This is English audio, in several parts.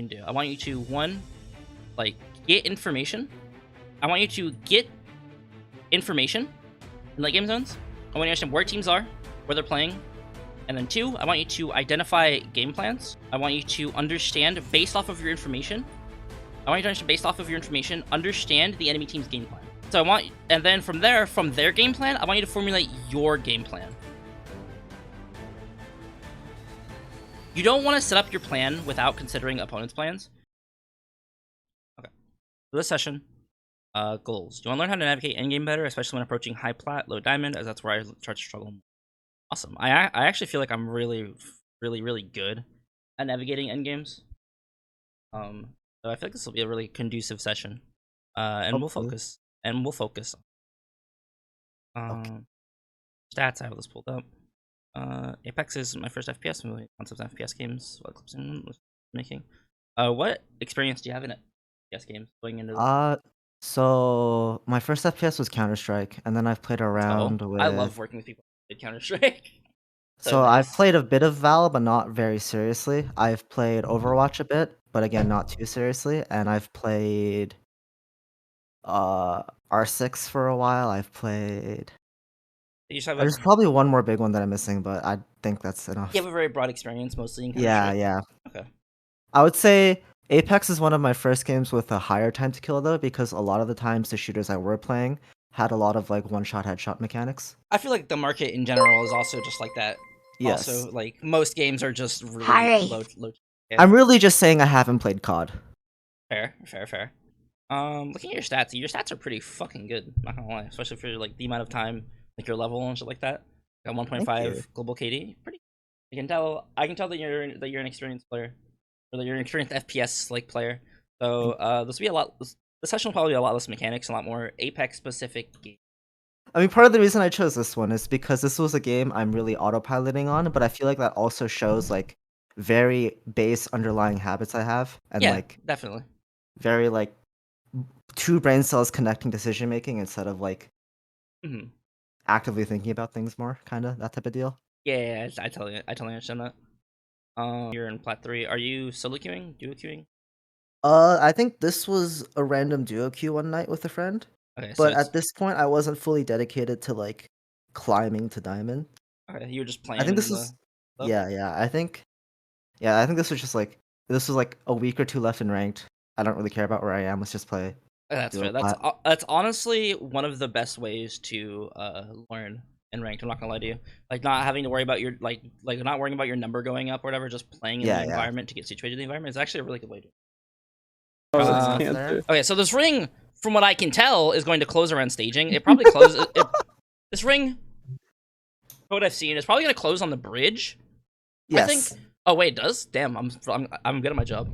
can do. I want you to get information. I want you to get information in late game zones. I want you to understand where teams are, where they're playing, and then 2, I want you to identify game plans. I want you to understand based off of your information. I want you to understand based off of your information, understand the enemy team's game plan. So and then from there, from their game plan, I want you to formulate your game plan. You don't want to set up your plan without considering opponents' plans. Okay. For this session, goals. Do you want to learn how to navigate endgame better, especially when approaching high plat, low diamond, as that's where I start to struggle. Awesome. I actually feel like I'm really, really, really good at navigating endgames. So I feel like this will be a really conducive session. And we'll focus. Okay. Stats, I have this pulled up. Apex is my first FPS movie. Concepts of FPS games. What clips I'm making. What experience do you have in FPS games going into this? So my first FPS was Counter-Strike, and then I've played around with. I love working with people who play Counter-Strike. So nice. I've played a bit of Val, but not very seriously. I've played Overwatch a bit, but again, not too seriously. And I've played R6 for a while. I've played. There's probably one more big one that I'm missing, but I think that's enough. You have a very broad experience, mostly in Counter-Strike. Yeah. Okay. I would say Apex is one of my first games with a higher time to kill, though, because a lot of the times the shooters I were playing had a lot of like one-shot headshot mechanics. I feel like the market in general is also just like that. Yes. Also, like most games are just really low. Yeah. I'm really just saying I haven't played COD. Fair. Looking at your stats are pretty fucking good. Not gonna lie, especially for like the amount of time, like your level and shit like that. Got 1.5 global KD. Pretty. I can tell that you're an experienced player, or that you're an experienced FPS like player. So this will be a lot. The session will probably be a lot less mechanics, a lot more Apex specific game. I mean, part of the reason I chose this one is because this was a game I'm really autopiloting on, but I feel like that also shows like very base underlying habits I have, and like definitely very like 2 brain cells connecting decision making instead of like actively thinking about things more, kind of that type of deal. Yeah, I totally understand that. You're in plat 3. Are you solo queuing, duo queuing? I think this was a random duo queue one night with a friend. Okay, but at this point, I wasn't fully dedicated to like climbing to diamond. Okay, you were just playing. I think this was. Yeah. I think this was just like a week or 2 left in ranked. I don't really care about where I am. Let's just play. That's fair. That's honestly one of the best ways to learn in ranked. I'm not gonna lie to you. Like not having to worry about your like not worrying about your number going up or whatever. Just playing in the environment to get situated in the environment is actually a really good way to. Okay, so this ring, from what I can tell, is going to close around staging. It probably closes. This ring, what I've seen, is probably going to close on the bridge. Yes. I think. Oh wait, it does. Damn, I'm good at my job.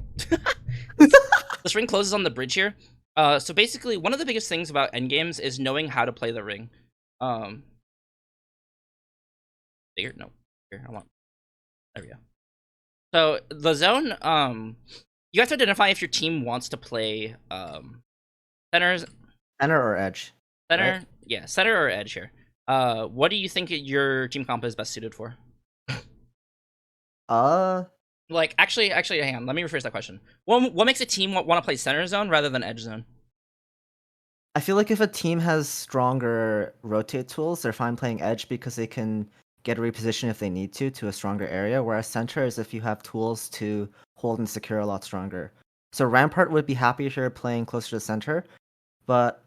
This ring closes on the bridge here. So basically, one of the biggest things about endgames is knowing how to play the ring. Bigger? No. Here, I want. There we go. So the zone, you have to identify if your team wants to play center or edge. Center, right? Yeah, center or edge here. What do you think your team comp is best suited for? Like actually, hang on. Let me rephrase that question. What makes a team want to play center zone rather than edge zone? I feel like if a team has stronger rotate tools, they're fine playing edge because they can get a reposition if they need to a stronger area, whereas center is if you have tools to hold and secure a lot stronger. So Rampart would be happy if you're playing closer to center, but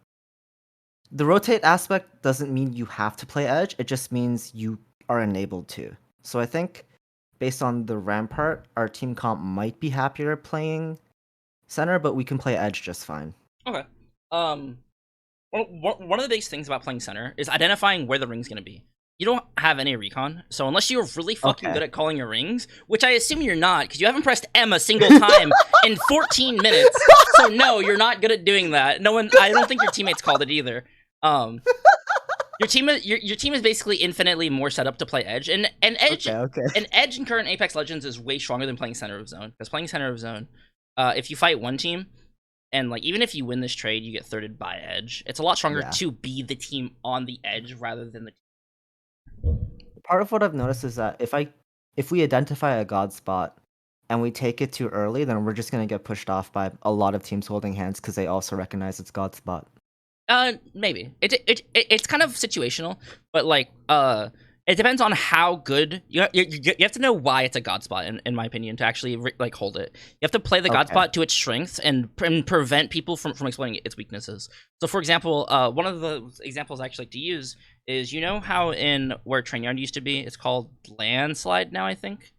the rotate aspect doesn't mean you have to play edge, it just means you are enabled to. So I think based on the Rampart, our team comp might be happier playing center, but we can play edge just fine. Okay. One of the biggest things about playing center is identifying where the ring's going to be. You don't have any recon, so unless you're really fucking good at calling your rings, which I assume you're not, because you haven't pressed M a single time in 14 minutes, so no, you're not good at doing that. No one, I don't think your teammates called it either. Your team is basically infinitely more set up to play edge, and edge and edge in current Apex Legends is way stronger than playing center of zone, because playing center of zone, if you fight one team, and like even if you win this trade, you get thirded by edge. It's a lot stronger to be the team on the edge rather than the. Part of what I've noticed is that if we identify a god spot, and we take it too early, then we're just gonna get pushed off by a lot of teams holding hands because they also recognize it's God spot. Maybe it's kind of situational, but like it depends on how good you have to know why it's a god spot in my opinion to actually like hold it. You have to play the god spot to its strengths and prevent people from exploiting its weaknesses. So for example, one of the examples I actually like to use is, you know how in where Train Yard used to be, it's called Landslide now, I think.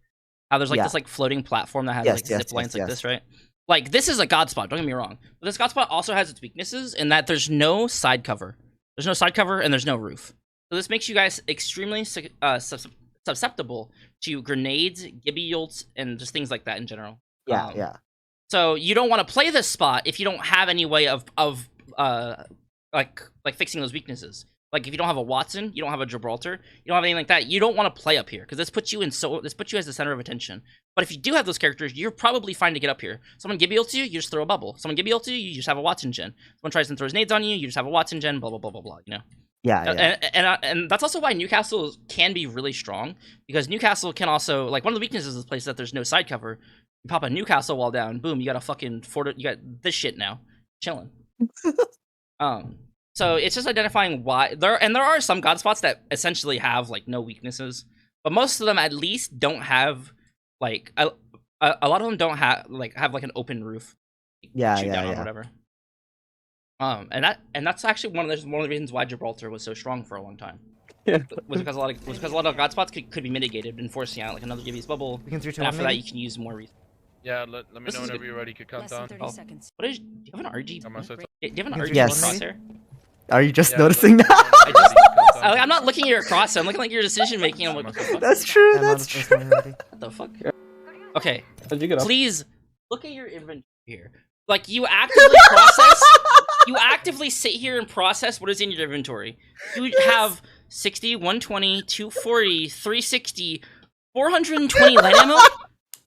How there's like this like floating platform that has like zip lines like this, right? Like, this is a god spot, don't get me wrong. But this god spot also has its weaknesses in that there's no side cover. There's no side cover and there's no roof. So this makes you guys extremely susceptible to grenades, gibby ults, and just things like that in general. Yeah. So you don't want to play this spot if you don't have any way of like fixing those weaknesses. Like, if you don't have a Watson, you don't have a Gibraltar, you don't have anything like that, you don't want to play up here, because this puts you as the center of attention. But if you do have those characters, you're probably fine to get up here. Someone Gibby ults you, you just throw a bubble. Someone Gibby ults you, you just have a Watson gen. Someone tries and throws nades on you, you just have a Watson gen, blah, blah, blah, blah, blah, you know? Yeah. And that's also why Newcastle can be really strong, because Newcastle can also, like, one of the weaknesses of this place is that there's no side cover. You pop a Newcastle wall down, boom, you got a fucking you got this shit now. Chilling. So it's just identifying why there are some god spots that essentially have like no weaknesses, but most of them at least don't have like a lot of them don't have like an open roof. Yeah. Or whatever. And that's actually one of the reasons why Gibraltar was so strong for a long time. Yeah. was because a lot of god spots could be mitigated and forcing out like another Gibby's bubble. And after that, you can use more resources. Yeah, let me know whenever you're ready. Could count down. What is? Do you have an RG? Do you have an RG Yes. crosshair? Are you just noticing now? I'm not looking at your crosshair. I'm looking at your decision making. I'm like, that's true. That's true. What the fuck? Okay. Please look at your inventory here. Like, you actively process. You actively sit here and process what is in your inventory. You have 60, 120, 240, 360, 420 light ammo.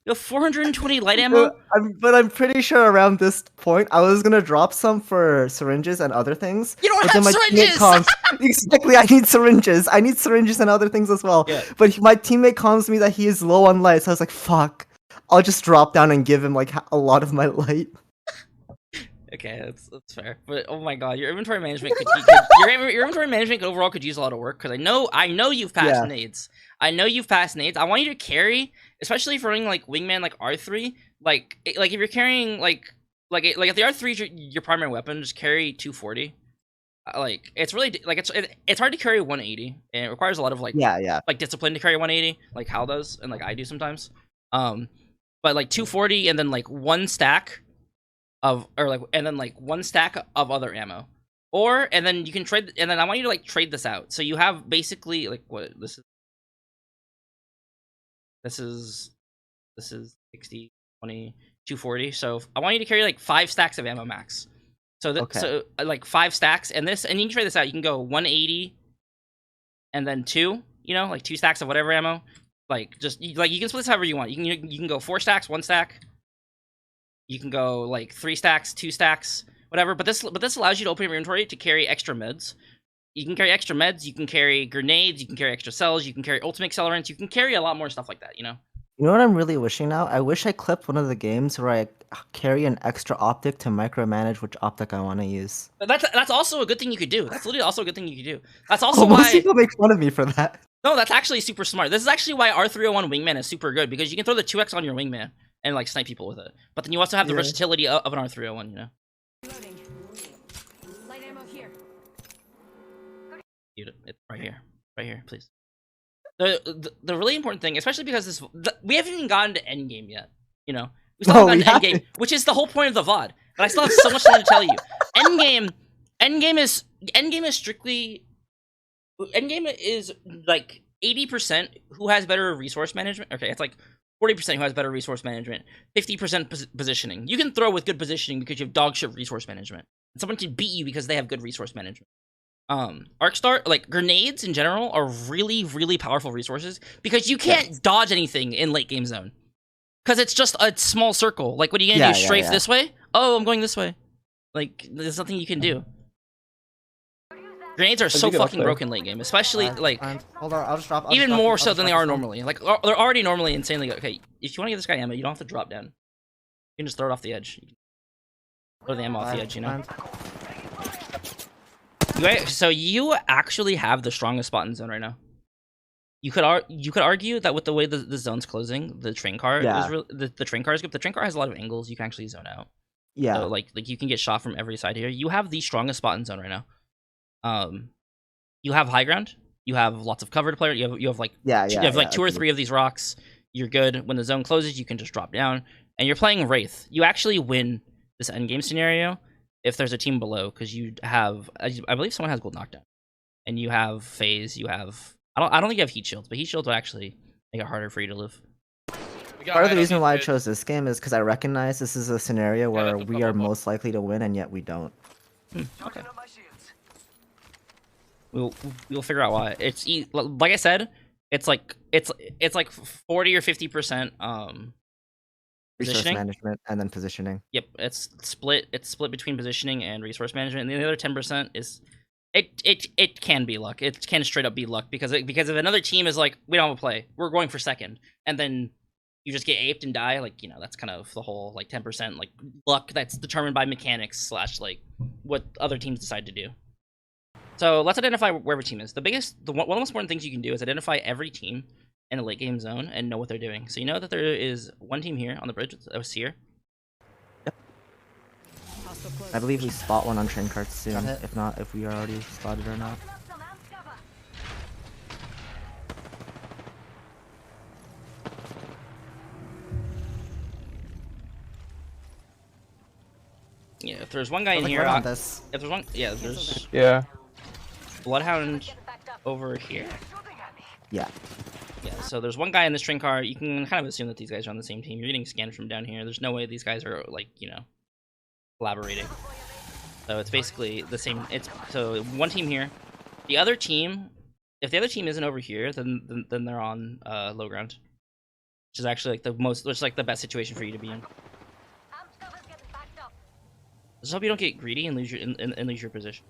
You have 420 light ammo? But I'm pretty sure around this point, I was gonna drop some for syringes and other things. You don't have syringes! Exactly, I need syringes. I need syringes and other things as well. Yeah. But my teammate calms me that he is low on light, so I was like, fuck. I'll just drop down and give him like a lot of my light. Okay, that's fair. But oh my god, your inventory management your inventory management overall could use a lot of work, because I know you've passed nades. I know you've passed nades. I want you to carry, especially for running like wingman like R3. Like if you're carrying like if the R3 is your primary weapon, just carry 240. Like, it's really like it's hard to carry 180, and it requires a lot of like like discipline to carry 180, like Hal does and like I do sometimes. But like 240 and then like one stack of one stack of other ammo, and then you can trade, and then I want you to like trade this out. So you have basically like what this is 60, 20, 240. So I want you to carry like 5 stacks of ammo max. So so like 5 stacks, and you can trade this out. You can go 180 and then 2, you know, like 2 stacks of whatever ammo. Like, just like you can split this however you want. You can go 4 stacks, 1 stack. You can go like 3 stacks, 2 stacks, whatever. But this allows you to open your inventory to carry extra meds. You can carry extra meds, you can carry grenades, you can carry extra cells, you can carry ultimate accelerants, you can carry a lot more stuff like that, you know? You know what I'm really wishing now? I wish I clipped one of the games where I carry an extra optic to micromanage which optic I want to use. That's also a good thing you could do. That's literally also a good thing you could do. That's also Most why people make fun of me for that. No, that's actually super smart. This is actually why R301 Wingman is super good, because you can throw the 2x on your Wingman and like snipe people with it. But then you also have the versatility of an R301, you know? Loading. Light ammo here. It's right here, please. The really important thing, especially because we haven't even gotten to Endgame yet, you know? We still haven't gotten to Endgame, which is the whole point of the VOD. But I still have so much more to tell you. Endgame is like 80% who has better resource management. Okay, it's like 40% who has better resource management, 50% positioning. You can throw with good positioning because you have dog shit resource management. And someone can beat you because they have good resource management. Arcstar, like grenades in general, are really, really powerful resources because you can't dodge anything in late game zone. Because it's just a small circle. Like, what are you gonna do? Strafe this way? Oh, I'm going this way. Like, there's nothing you can do. Grenades are so fucking broken late game, especially like hold on, I'll just drop. Even more so than they are normally. Like, they're already normally insanely good. Okay, if you want to get this guy ammo, you don't have to drop down. You can just throw it off the edge. Throw the ammo off the edge, you know. So you actually have the strongest spot in zone right now. You could argue that with the way the zone's closing, the train car is really, the train car is good. The train car has a lot of angles. You can actually zone out. Yeah. So like you can get shot from every side here. You have the strongest spot in zone right now. You have high ground. You have lots of cover to play. You have like two or three of these rocks. You're good. When the zone closes, you can just drop down. And you're playing Wraith. You actually win this endgame scenario if there's a team below, because you have, I believe someone has gold knockdown, and you have phase. You have I don't think you have heat shields, but heat shields would actually make it harder for you to live. Part of the reason why I chose this game is because I recognize this is a scenario where we are most likely to win, and yet we don't. Okay. We'll figure out why. It's like I said, it's like 40 or 50% Resource positioning. management and then positioning. Yep, it's split between positioning and resource management, and the other 10% is it can be luck. It can straight up be luck because if another team is like, we don't have a play, we're going for second, and then you just get aped and die, like, you know, that's kind of the whole like 10% like luck that's determined by mechanics / like what other teams decide to do. So let's identify where every team is. One of the most important things you can do is identify every team in a late game zone and know what they're doing. So you know that there is one team here on the bridge. That was Seer. Yep. I believe we spot one on train carts soon. If not, if we are already spotted or not. Yeah, if there's one guy in here, if there's one, yeah, there's Bloodhound over here. Yeah. Yeah, so there's one guy in this train car. You can kind of assume that these guys are on the same team. You're getting scanned from down here. There's no way these guys are, like, you know, collaborating. So it's basically the same. So one team here. The other team, if the other team isn't over here, then they're on low ground, which is actually like the best situation for you to be in. Just hope you don't get greedy and lose your position.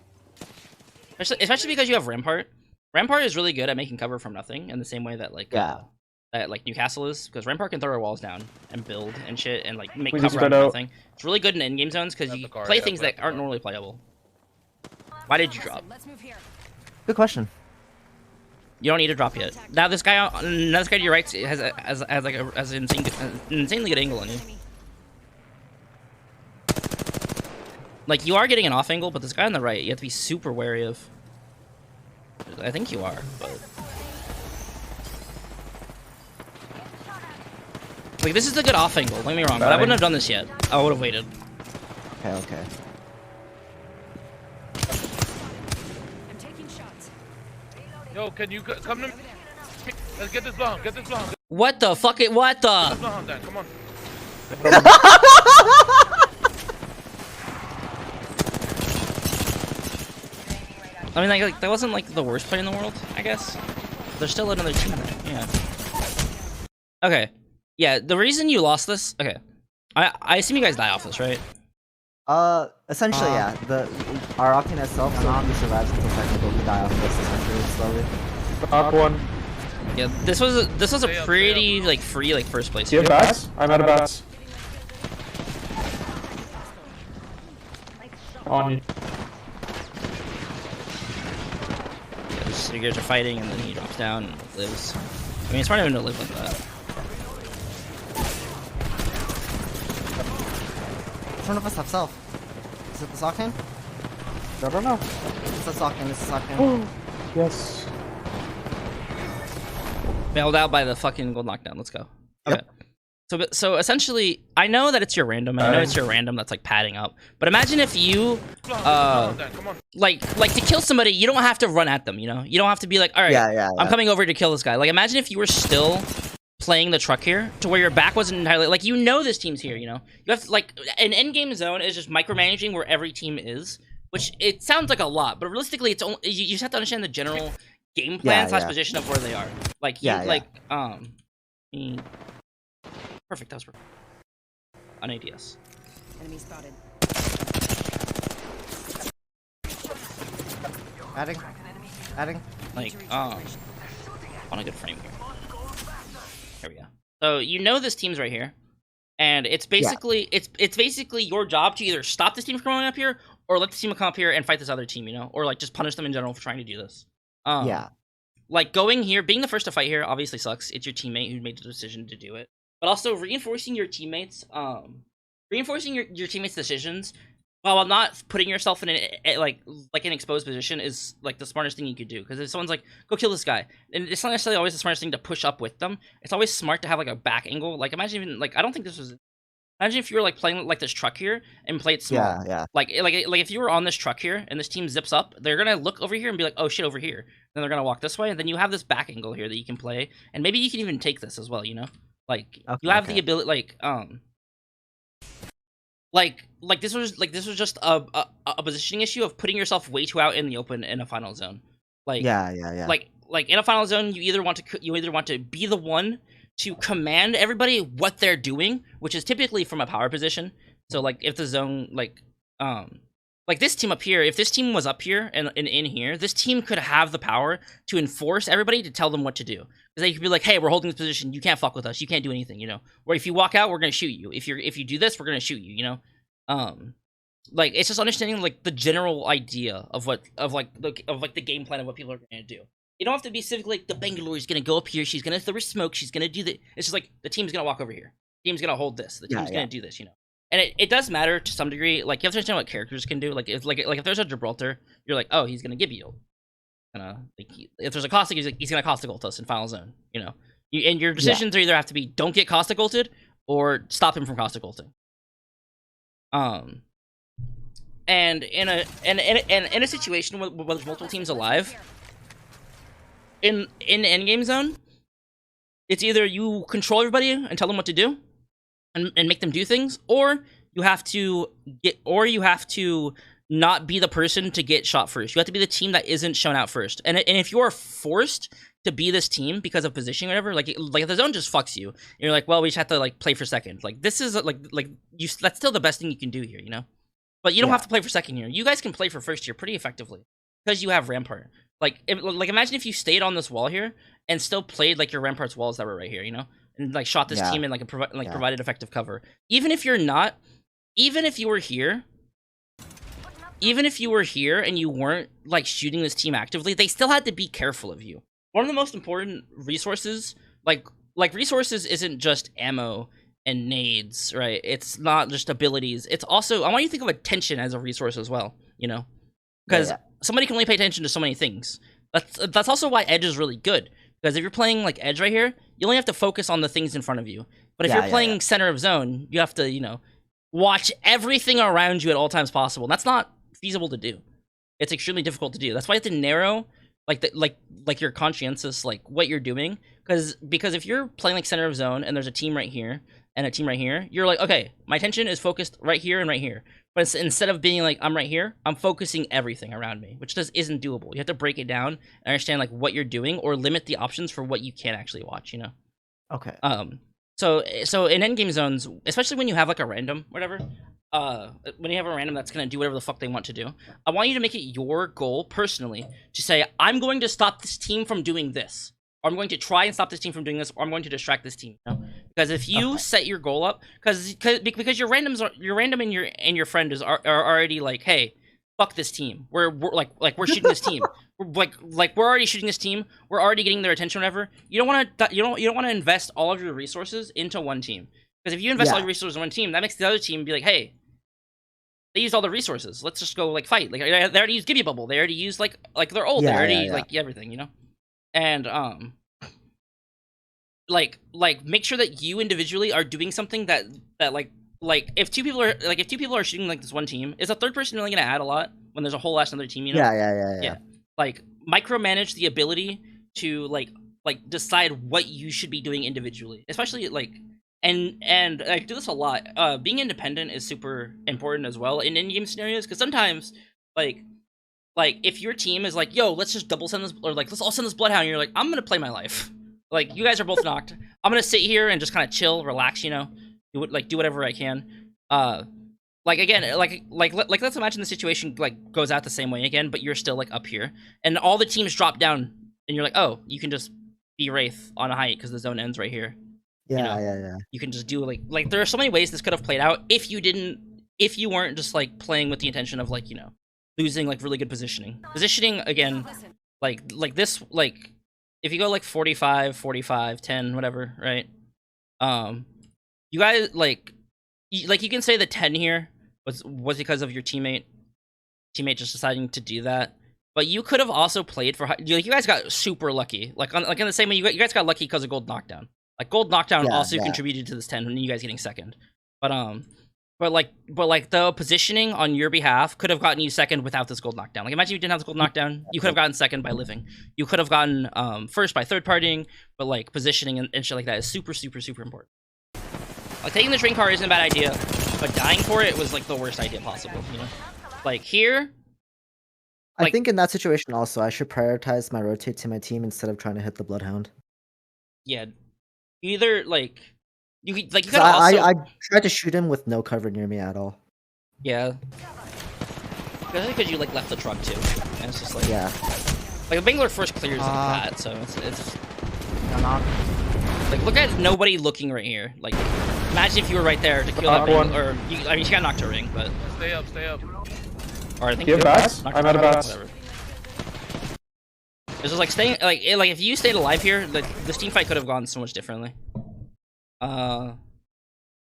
Especially because you have Rampart. Rampart is really good at making cover from nothing in the same way that like Newcastle is, because Rampart can throw our walls down and build and shit and like make cover out of nothing. It's really good in in-game zones because you play things that aren't normally playable. Why did you drop? Good question. You don't need to drop yet. Now this guy to your right has an insanely good angle on you. Like, you are getting an off angle, but this guy on the right, you have to be super wary of. I think you are, but like, this is a good off angle. Don't get me wrong, but I wouldn't have done this yet. I would have waited. Okay. I'm taking shots. Yo, can you come to me? Let's get this bomb. Get this bomb. What the fuck? What the? Come on. I mean, like that wasn't like the worst play in the world, I guess. There's still another team there. Yeah. Okay. Yeah, the reason you lost this. Okay. I assume you guys die off this, right? Essentially, yeah. Our Octane itself, so if he survives until second, but we die off this essentially slowly. Top one. Yeah, this was a pretty like free like first place. Do you have bats? I'm out of bats. On you. So you guys are fighting, and then he drops down and lives. I mean, it's hard even to live like that. Which one of us have self? Is it the Octane? I don't know. It's the Octane. It's the Octane. Yes. Bailed out by the fucking gold knockdown. Let's go. Okay. Yep. So essentially, I know that it's your random, and I know it's your random that's like padding up. But imagine if you, like to kill somebody, you don't have to run at them. You know, you don't have to be like, all right, I'm coming over to kill this guy. Like, imagine if you were still playing the truck here, to where your back wasn't entirely like, you know, this team's here. You know, you have to, like, an endgame zone is just micromanaging where every team is, which it sounds like a lot, but realistically, it's only you just have to understand the general game plan / position of where they are. Like, perfect, that was perfect. On ADS. Enemy spotted. Adding. Like, on a good frame here. There we go. So you know this team's right here, and it's basically it's basically your job to either stop this team from coming up here or let the team come up here and fight this other team, you know, or like just punish them in general for trying to do this. Yeah. Like going here, being the first to fight here obviously sucks. It's your teammate who made the decision to do it. But also reinforcing your teammates, reinforcing your teammates' decisions while not putting yourself in an like an exposed position is like the smartest thing you could do. Because if someone's like, go kill this guy, and it's not necessarily always the smartest thing to push up with them. It's always smart to have like a back angle. Like imagine even like I don't think this was. Imagine if you were like playing like this truck here and played small. Yeah. Like if you were on this truck here and this team zips up, they're gonna look over here and be like, oh shit, over here. Then they're gonna walk this way, and then you have this back angle here that you can play, and maybe you can even take this as well. You know, like you have the ability, like this was just a positioning issue of putting yourself way too out in the open in a final zone. Like like in a final zone, you either want to be the one to command everybody what they're doing, which is typically from a power position. So like if the zone like this team up here, if this team was up here and in here, this team could have the power to enforce everybody to tell them what to do. Because they could be like, hey, we're holding this position, you can't fuck with us, you can't do anything, you know. Or if you walk out, we're gonna shoot you. If you do this, we're gonna shoot you, you know. Like it's just understanding like the general idea of the game plan of what people are gonna do. You don't have to be specifically like the Bangalore is gonna go up here, she's gonna throw her smoke, she's gonna do that. It's just like the team's gonna walk over here. The team's gonna hold this. The team's gonna do this, you know. And it does matter to some degree. Like you have to understand what characters can do. Like if there's a Gibraltar, you're like, oh, he's gonna give you. If there's a Caustic, he's gonna Caustic ult us in final zone. You know, and your decisions are either have to be don't get Caustic ulted or stop him from Caustic ulting. And in a situation where there's multiple teams alive, in endgame zone, it's either you control everybody and tell them what to do, and make them do things, or you have to not be the person to get shot first. You have to be the team that isn't shown out first. And if you are forced to be this team because of positioning or whatever, like if the zone just fucks you, and you're like, well, we just have to like play for second. Like this is that's still the best thing you can do here, you know. But you don't have to play for second here. You guys can play for first here pretty effectively because you have Rampart. Like imagine if you stayed on this wall here and still played like your Rampart's walls that were right here, you know, and like shot this team and like provided effective cover. Even if you were here and you weren't like shooting this team actively, they still had to be careful of you. One of the most important resources, like resources, isn't just ammo and nades, right? It's not just abilities. It's also, I want you to think of attention as a resource as well, you know? Because somebody can only pay attention to so many things. That's also why Edge is really good. Because if you're playing like Edge right here, you only have to focus on the things in front of you. But if you're playing center of zone, you have to, you know, watch everything around you at all times possible. And that's not feasible to do. It's extremely difficult to do. That's why you have to narrow like your conscientious, like what you're doing. Because if you're playing like center of zone and there's a team right here and a team right here, you're like, okay, my attention is focused right here and right here. But instead of being like, I'm right here, I'm focusing everything around me, which just isn't doable. You have to break it down and understand like what you're doing or limit the options for what you can actually watch, you know? Okay. So in endgame zones, especially when you have like a random, whatever, when you have a random that's gonna do whatever the fuck they want to do, I want you to make it your goal personally to say, I'm going to stop this team from doing this. Or I'm going to try and stop this team from doing this, or I'm going to distract this team. You know? Because if you set your goal up, because your random and your friend are already like, hey, fuck this team. We're shooting this team. We're already shooting this team. We're already getting their attention. Whatever. You don't want to invest all of your resources into one team. Because if you invest all your resources in one team, that makes the other team be like, hey, they used all the resources. Let's just go like fight. Like they already used Gibby Bubble. They already used like they're old. They already like everything. You know. And make sure that you individually are doing something that if two people are shooting like this one team, is a third person really gonna add a lot when there's a whole last another team, you know? Yeah. Like micromanage the ability to like decide what you should be doing individually, especially like and I do this a lot. Being independent is super important as well in in-game scenarios, because sometimes like if your team is like, yo, let's just double send this, or like let's all send this Bloodhound, and you're like, I'm gonna play my life. Like you guys are both knocked. I'm gonna sit here and just kind of chill, relax, you know, do whatever I can. Let's imagine the situation like goes out the same way again, but you're still like up here, and all the teams drop down, and you're like, oh, you can just be Wraith on a height because the zone ends right here. Yeah, yeah. You can just do like there are so many ways this could have played out if you weren't just like playing with the intention of like losing like really good positioning. Positioning again, like this, like if you go like 45, 45, 10, whatever, right? You guys like you can say the 10 here was because of your teammate just deciding to do that. But you could have also played for you guys got super lucky. Like in the same way you guys got lucky because of gold knockdown. Like gold knockdown also contributed to this 10 and you guys getting second. But like the positioning on your behalf could have gotten you second without this gold knockdown. Like imagine you didn't have this gold knockdown, you could have gotten second by living. You could have gotten first by third partying, but like positioning and shit like that is super important. Like taking the train car isn't a bad idea, but dying for it was like the worst idea possible, Like here, I think in that situation also I should prioritize my rotate to my team instead of trying to hit the Bloodhound. Yeah, you either like you gotta I tried to shoot him with no cover near me at all. Yeah, because you like left the truck too, and it's just like like the Bangalore first clears like that, so it's like look at nobody looking right here. Like imagine if you were right there to kill that Bangalore, or I mean she got knocked to ring, but Stay up. or I think You have bats? I'm out of bats. Whatever. It's just like staying like if you stayed alive here, like this team fight could have gone so much differently. We'll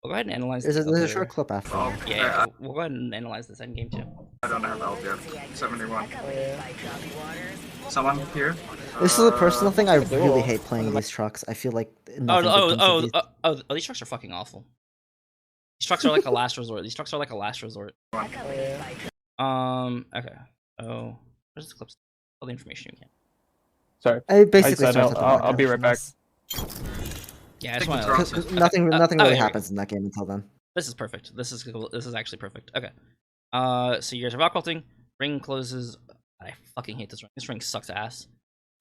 go ahead and analyze this. There's a short clip after. Yeah, we'll go ahead and analyze this endgame too. I don't have health yet. 71. Someone here? This is a personal thing. I really hate playing these trucks. I feel like These trucks are fucking awful. These trucks are like a last resort. Okay. Oh, where's the clips? All the information you can. Sorry. I basically I'll be right back. Yeah, I just want to. Nothing really happens in that game until then. This is perfect. This is actually perfect. Okay. So you guys are vaulting. Ring closes. I fucking hate this ring. This ring sucks ass.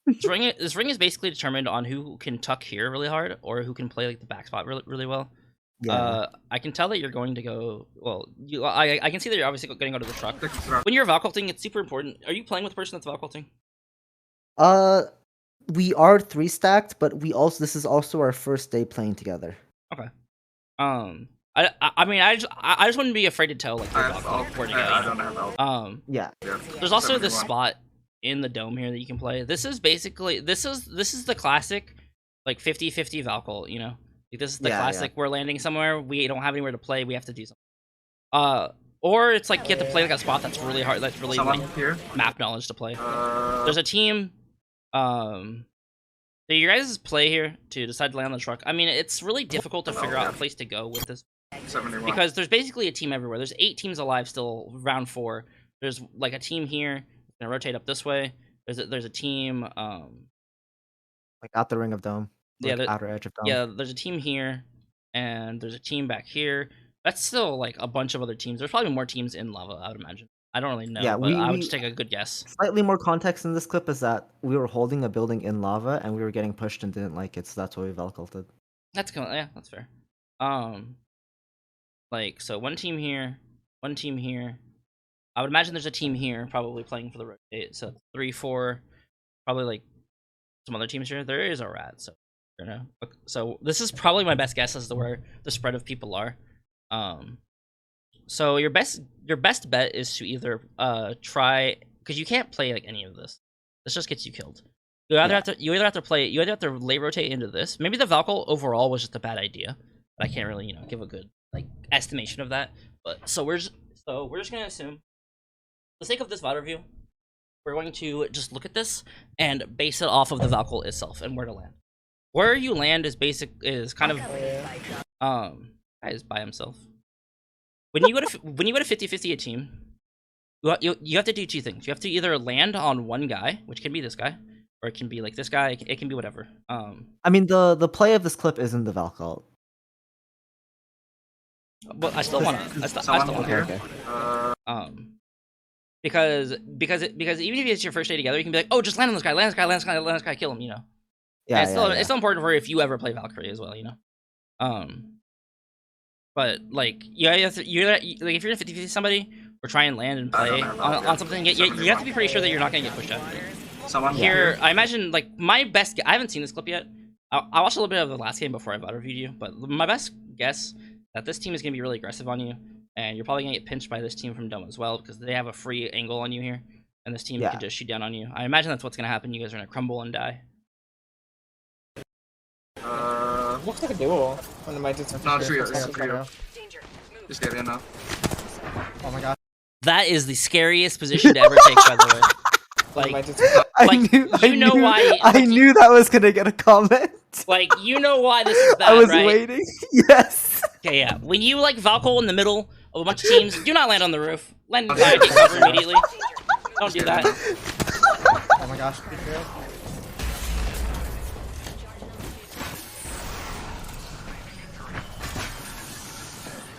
This ring is basically determined on who can tuck here really hard or who can play like the back spot really well. Yeah. I can tell that you're going to go. Well, I can see that you're obviously going to go to the truck. When you're vaulting, it's super important. Are you playing with the person that's vaulting? We are 3 stacked, but this is also our first day playing together. Okay. I mean, I just wouldn't be afraid to tell like where to go. I don't have health. Yeah. There's also this spot in the dome here that you can play. This is basically this is the classic like 50-50 Valkyl, Like, this is the classic we're landing somewhere, we don't have anywhere to play, we have to do something. Or it's like you have to play like a spot that's really hard, that's really like map knowledge to play. There's a team so you guys play here to decide to land on the truck. I mean, it's really difficult to figure out a place to go with this 71. because there's basically a team everywhere. There's 8 teams alive still, round 4. There's like a team here, gonna rotate up this way. There's a team like out the ring of dome. Like outer edge of dome. Yeah, there's a team here, and there's a team back here. That's still like a bunch of other teams. There's probably more teams in lava, I would imagine. I don't really know, but I would just take a good guess. Slightly more context in this clip is that we were holding a building in lava and we were getting pushed and didn't like it, so that's why we Velculted. That's that's fair. Like so, one team here, one team here. I would imagine there's a team here probably playing for the rotate. So 3, 4, probably like some other teams here. There is a rat, so So this is probably my best guess as to where the spread of people are. So your best bet is to either try, because you can't play like any of this. This just gets you killed. You either have to lay rotate into this. Maybe the Valkyl overall was just a bad idea, but I can't really give a good like estimation of that. But so we're just gonna assume, for the sake of this VOD review, we're going to just look at this and base it off of the Valkyl itself and where to land. Where you land is kind of guy is by himself. When you go to 50-50 a team, you have to do 2 things. You have to either land on one guy, which can be this guy, or it can be like this guy. It can be whatever. I mean, the play of this clip isn't the Valkyl. But I still want to. Because even if it's your first day together, you can be like, oh, just land on this guy, land this guy, kill him. Yeah, it's still important for if you ever play Valkyrie as well. But like if you're gonna 50-50 somebody or try and land and play on something, you have to be pretty sure that you're not gonna get pushed out. Someone here, I imagine like my best. I haven't seen this clip yet. I watched a little bit of the last game before I VOD reviewed you, but my best guess that this team is gonna be really aggressive on you, and you're probably gonna get pinched by this team from Dome as well because they have a free angle on you here, and this team can just shoot down on you. I imagine that's what's gonna happen. You guys are gonna crumble and die. Looks like a duel. One of my dudes No, trio. Just get in now. Oh my god. That is the scariest position to ever take, by the way. Like, I knew that was gonna get a comment. Like, you know why this is bad, I was right? waiting. Yes. Okay, yeah. When you like Valkyrie in the middle of a bunch of teams, do not land on the roof. Land inside, take cover immediately. Don't do that. Oh my gosh.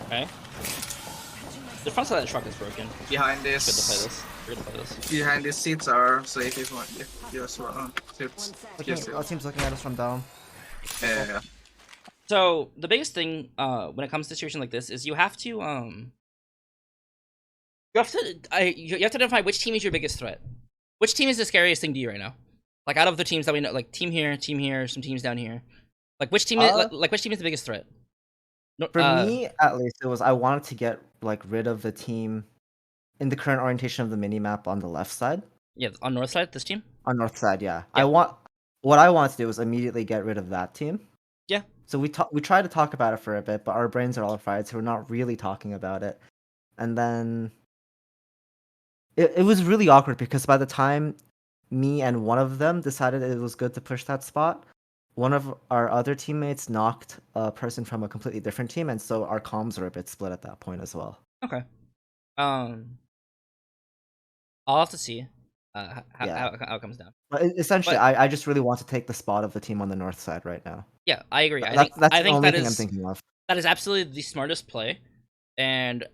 Okay. The front side of the truck is broken. Behind Good to play this. this. We're gonna play this. Behind these seats are safe if you as well. Seats. Yes, Our team's looking at us from Dome. yeah. So the biggest thing when it comes to a situation like this is you have to you have to identify which team is your biggest threat. Which team is the scariest thing to you right now? Like out of the teams that we know, like team here, some teams down here. Like which team is which team is the biggest threat? No, For me, at least, it was I wanted to get like rid of the team in the current orientation of the minimap on the left side. Yeah, on north side, this team. On north side, yeah. What I wanted to do was immediately get rid of that team. Yeah. So we tried to talk about it for a bit, but our brains are all fried, so we're not really talking about it. And then it was really awkward because by the time me and one of them decided it was good to push that spot, one of our other teammates knocked a person from a completely different team, and so our comms were a bit split at that point as well. Okay. I'll have to see how it comes down. But essentially, I just really want to take the spot of the team on the north side right now. Yeah, I agree. That's I the think only that thing is I'm thinking of. that is absolutely the smartest play. And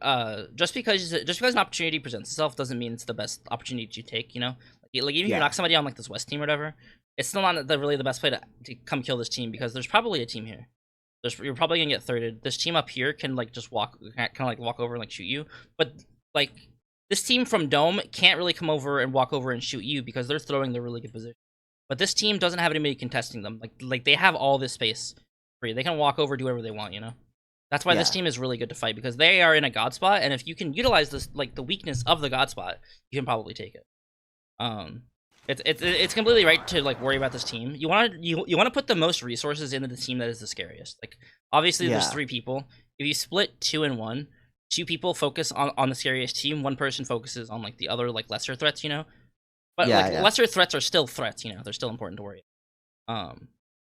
just because an opportunity presents itself doesn't mean it's the best opportunity to take. You know, like even if you knock somebody on like this west team or whatever, it's still not really the best play to come kill this team because there's probably a team here. You're probably gonna get thirded. This team up here can like just walk over and like shoot you, but like this team from Dome can't really come over and walk over and shoot you because they're throwing the really good position. But this team doesn't have anybody contesting them. Like they have all this space free. They can walk over, do whatever they want. You know. That's why this team is really good to fight because they are in a god spot, and if you can utilize this, like the weakness of the god spot, you can probably take it. It's completely right to like worry about this team. You want to put the most resources into the team that is the scariest. Like obviously there's 3 people. If you split 2 and 1, 2 people focus on the scariest team. 1 person focuses on like the other like lesser threats. You know, but lesser threats are still threats. You know, they're still important to worry about.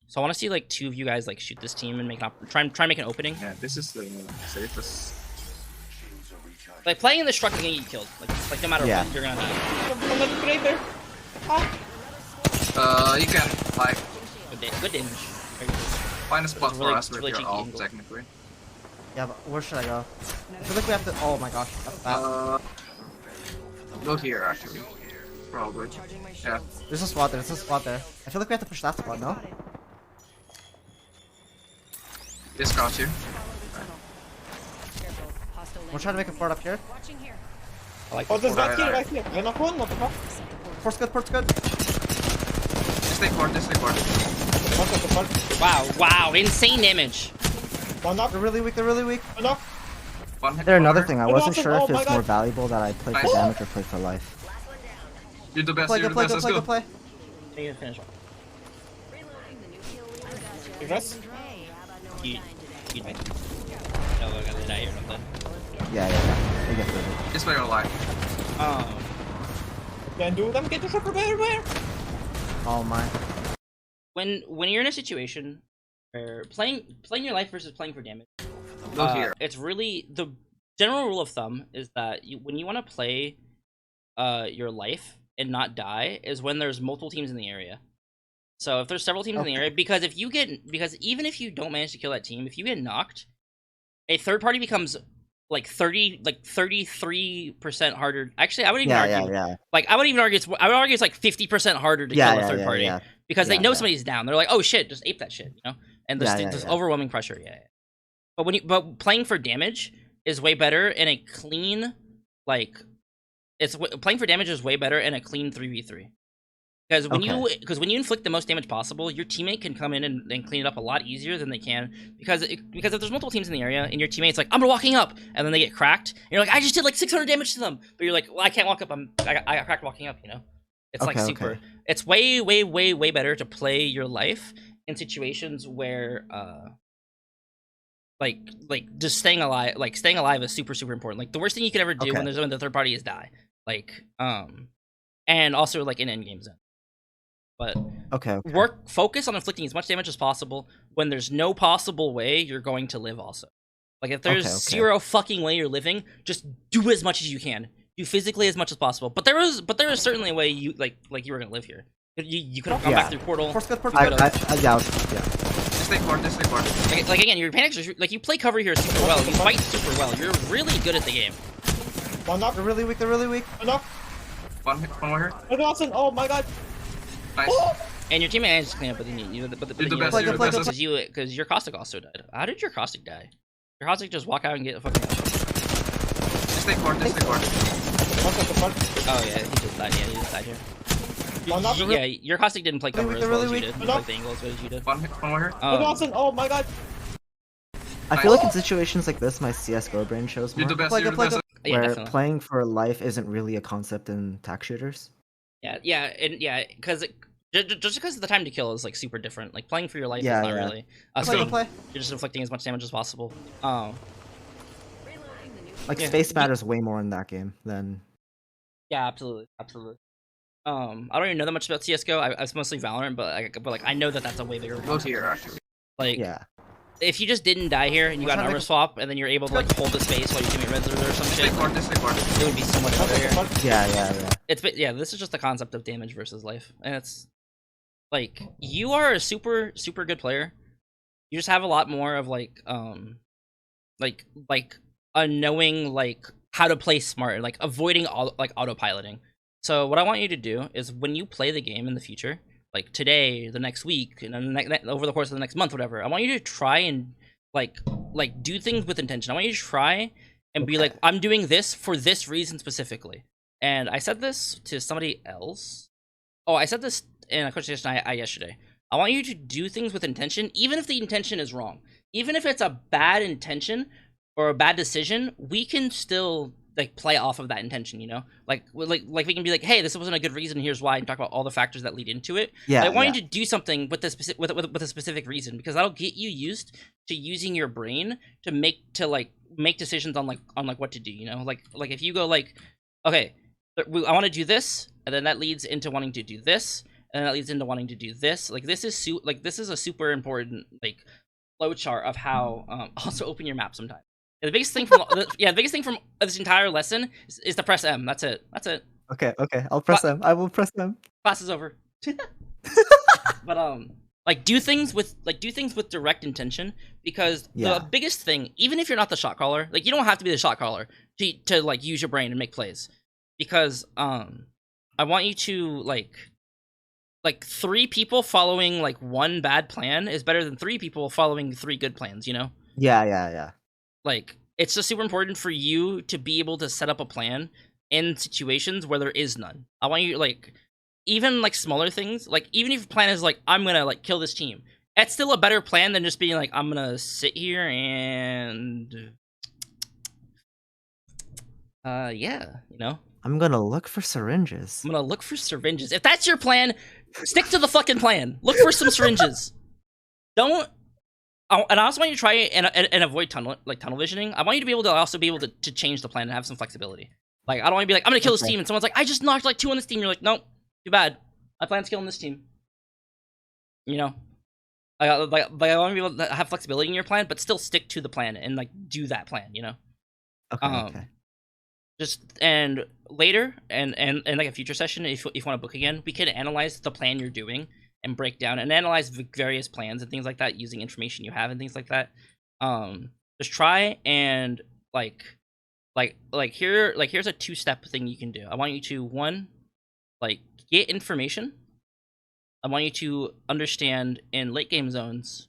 So I want to see like 2 of you guys like shoot this team and try and make an opening. Yeah, this is the safest. Like playing in this truck is gonna get you killed. Like no matter what, you're gonna die. You can like Good damage. find a spot It's really- for us it's with really your cheeky ult, angle. technically. Yeah, but where should I go? I feel like we have to. Oh my gosh. Go here actually. Probably. Yeah. There's a spot there. There's a spot there. I feel like we have to push that spot, no? Discount you. Careful. Hostile We're trying to make a fort up here. Watching here. I like Oh, this. there's right here. I knock one, what the fuck? Port's good. Port's good. Just take court, just take court. What the fuck? Wow, insane damage. One knock, They're really weak. They're really weak. one knock. One hit. There, another corner. thing. I Oh, wasn't no, sure oh if my it's more God. valuable that I play for Nice. damage or play for life. You're the best, Play, you're good the play, best, good let's play, go. good play. You can finish off. You guys? You might. No, look, I did not hear nothing. Yeah. We get through it. Just play your life. Can do them, get the shopper everywhere. Oh my. When you're in a situation where playing your life versus playing for damage, Go here. it's really the general rule of thumb is that when you want to play your life and not die is when there's multiple teams in the area. So if there's several teams in the area, because even if you don't manage to kill that team, if you get knocked, a third party becomes like 33% harder. Actually, I would even argue. Yeah. Like I would argue it's like 50% harder to kill a third party because they know somebody's down. They're like, oh shit, just ape that shit, you know. And there's overwhelming pressure. Yeah. But playing for damage is way better in a clean playing for damage is way better in a clean 3v3. Because when you inflict the most damage possible, your teammate can come in and clean it up a lot easier than they can. Because if there's multiple teams in the area and your teammate's like, I'm walking up, and then they get cracked, and you're like, I just did like 600 damage to them, but you're like, well, I can't walk up. I got cracked walking up. You know, it's like super. Okay. It's way better to play your life in situations where like just staying alive. Like staying alive is super important. Like the worst thing you could ever do when the third party is die. Like and also like in endgame zone. But focus on inflicting as much damage as possible when there's no possible way you're going to live also. Like if there's zero fucking way you're living, just do as much as you can. Do physically as much as possible. But there is certainly a way you like you were gonna live here. You could have gone back through portal. Yeah. Just stay core. Like again, your panics are, like you play cover here super well. You fight super well. You're really good at the game. One knock. They're really weak. One knock. One more here. Oh my god. Nice. Oh! And your teammate managed to clean up, but then you because your Caustic also died. How did your Caustic die? Your Caustic just walk out and get a fucking. Just stay core. Oh yeah, he just died. Yeah, he just died here. Yeah, your Caustic didn't play cover as well as you did. He played the angle as well as you did. One more here. Oh my god. I feel like in situations like this, my CS:GO brain shows more. You're the best. Where playing for life isn't really a concept in tac shooters. Yeah, because just because the time to kill is like super different. Like playing for your life is not really. You're just inflicting as much damage as possible. Space matters way more in that game than. Yeah, absolutely. I don't even know that much about CS:GO. I was mostly Valorant, but I know that's a way bigger. Both here actually. Like if you just didn't die here and you got an armor swap and then you're able to like hold the space while your teammate res or some shit, it would be so much better here. Yeah. This is just the concept of damage versus life, and it's like you are a super good player. You just have a lot more of like a knowing like how to play smart, like avoiding autopiloting. So what I want you to do is when you play the game in the future, like today, the next week, and over the course of the next month, whatever, I want you to try and like do things with intention. I want you to try and be like, I'm doing this for this reason specifically. And I said this to somebody else. Oh, I said this in a conversation I yesterday. I want you to do things with intention, even if the intention is wrong. Even if it's a bad intention or a bad decision, we can still like play off of that intention, you know, like we can be like, hey, this wasn't a good reason, here's why, and talk about all the factors that lead into it. I want you to do something with this with a specific reason, because that'll get you used to using your brain to make decisions on what to do, you know, like if you go like, okay, I want to do this, and then that leads into wanting to do this, and then that leads into wanting to do this. Like this is a super important like flowchart of how also open your map sometimes. The biggest thing from this entire lesson is to press M. That's it. Okay. I'll press M. I will press M. Class is over. But like do things with direct intention, because the biggest thing, even if you're not the shot caller, like you don't have to be the shot caller to like use your brain and make plays, because I want you to like 3 people following like one bad plan is better than 3 people following 3 good plans, you know? Yeah. Like, it's just super important for you to be able to set up a plan in situations where there is none. I want you, like, even, like, smaller things, like, even if your plan is, like, I'm gonna, like, kill this team, that's still a better plan than just being, like, I'm gonna sit here and... yeah, you know? I'm gonna look for syringes. If that's your plan, stick to the fucking plan. Look for some syringes. Don't... and I also want you to try and avoid tunnel visioning. I want you to be able to also be able to change the plan and have some flexibility. Like, I don't want to be like, I'm gonna kill this team, and someone's like, I just knocked like 2 on this team. You're like, nope, too bad. I plan on killing this team. You know, I want to be able to have flexibility in your plan, but still stick to the plan and like do that plan. You know. Okay. Just and later and like a future session, if you want to book again, we can analyze the plan you're doing and break down and analyze various plans and things like that using information you have and things like that. Just try and here's a 2-step thing you can do. I want you to, 1, like get information. I want you to understand in late game zones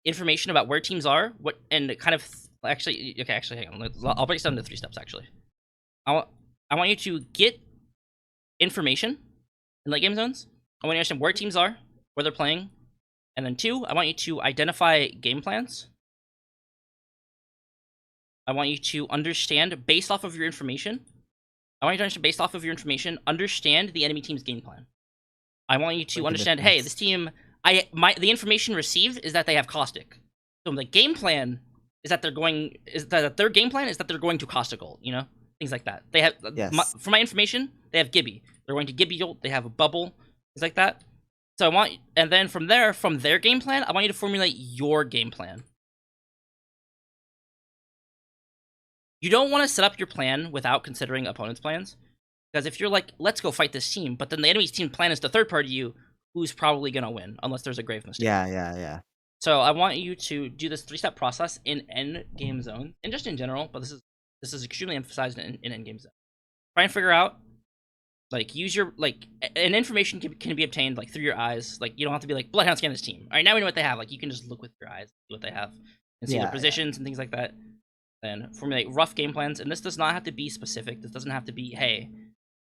information about where teams are, what, and kind of actually hang on. I'll break this down into 3 steps actually. I want you to get information in late game zones. I want you to understand where teams are, where they're playing, and then 2, I want you to identify game plans. I want you to understand based off of your information. Understand the enemy team's game plan. I want you to understand, hey, this team, the information received is that they have caustic. So the game plan is that their game plan is that they're going to caustic ult, you know? Things like that. They have, for my information, they have Gibby. They're going to Gibby ult, they have a bubble, things like that. So and then from there, from their game plan, I want you to formulate your game plan. You don't want to set up your plan without considering opponents' plans. Because if you're like, let's go fight this team, but then the enemy's team plan is to third party you, who's probably going to win, unless there's a grave mistake. Yeah. So I want you to do this 3-step process in endgame zone, and just in general, but this is extremely emphasized in endgame zone. Try and figure out, like, use your, like, and information can be obtained, like, through your eyes. Like, you don't have to be like, Bloodhound scan this team. All right, now we know what they have. Like, you can just look with your eyes, see what they have, and see their positions and things like that. Then formulate rough game plans, and this does not have to be specific. This doesn't have to be, hey,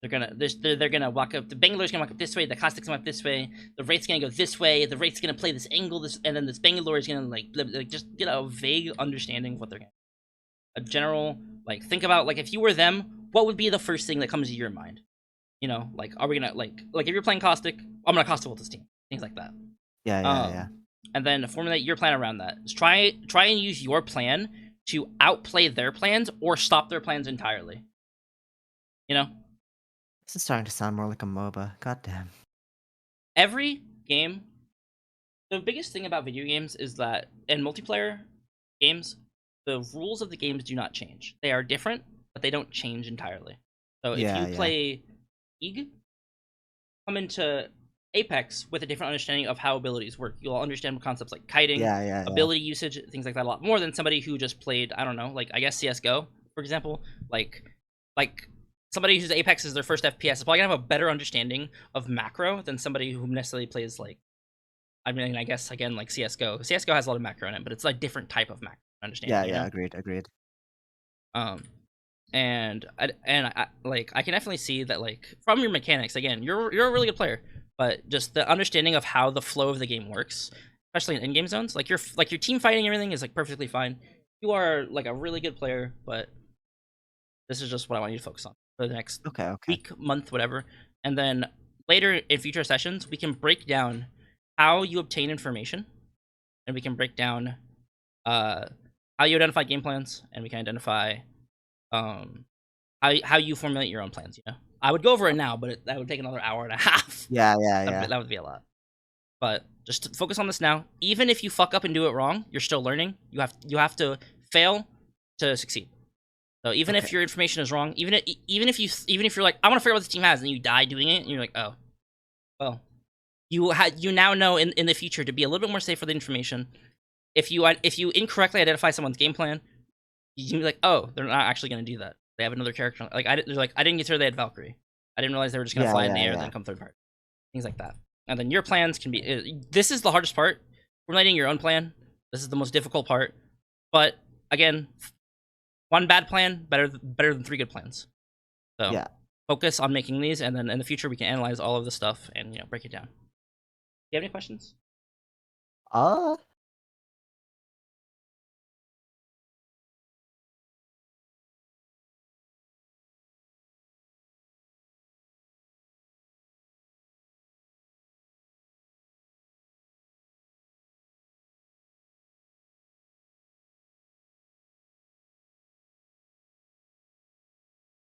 they're gonna walk up. The Bangalore's gonna walk up this way. The Caustic's gonna walk this way. The Wraith's gonna go this way. The Wraith's gonna play this angle. And then this Bangalore is gonna like just get a vague understanding of what they're gonna. A general, like, think about, like, if you were them, what would be the first thing that comes to your mind? You know, like, are we gonna like if you're playing Caustic, I'm gonna Caustic ult this team. Things like that. Yeah. And then formulate your plan around that. Just try and use your plan to outplay their plans or stop their plans entirely. You know? This is starting to sound more like a MOBA. Goddamn. Every game, the biggest thing about video games is that in multiplayer games, the rules of the games do not change. They are different, but they don't change entirely. So if you play League, come into Apex with a different understanding of how abilities work. You'll understand concepts like kiting, ability usage, things like that a lot more than somebody who just played, I don't know, like, I guess CSGO, for example. Like somebody whose Apex is their first FPS is probably gonna have a better understanding of macro than somebody who necessarily plays, like, I mean, I guess, again, like CSGO. CSGO has a lot of macro in it, but it's a different type of macro understanding. Yeah, agreed. And I can definitely see that, like, from your mechanics, again, you're a really good player, but just the understanding of how the flow of the game works, especially in in-game zones, like your team fighting and everything is, like, perfectly fine. You are, like, a really good player, but this is just what I want you to focus on for the next week, month, whatever. And then later in future sessions, we can break down how you obtain information, and we can break down how you identify game plans, and we can identify how you formulate your own plans. You know, I would go over it now, but that would take another hour and a half. Yeah. That would be a lot. But just focus on this now. Even if you fuck up and do it wrong, you're still learning. You have to fail to succeed. So even if your information is wrong, even if you're like, I want to figure out what this team has, and you die doing it, and you're like, oh, well, you now know in the future to be a little bit more safe for the information. If you incorrectly identify someone's game plan, you can be like, oh, they're not actually going to do that. They have another character. Like, I didn't consider they had Valkyrie. I didn't realize they were just going to fly in the air and then come third party. Things like that. And then your plans can be... This is the hardest part. Formulating your own plan. This is the most difficult part. But, again, one bad plan, better than 3 good plans. So, focus on making these, and then in the future we can analyze all of the stuff and, break it down. Do you have any questions?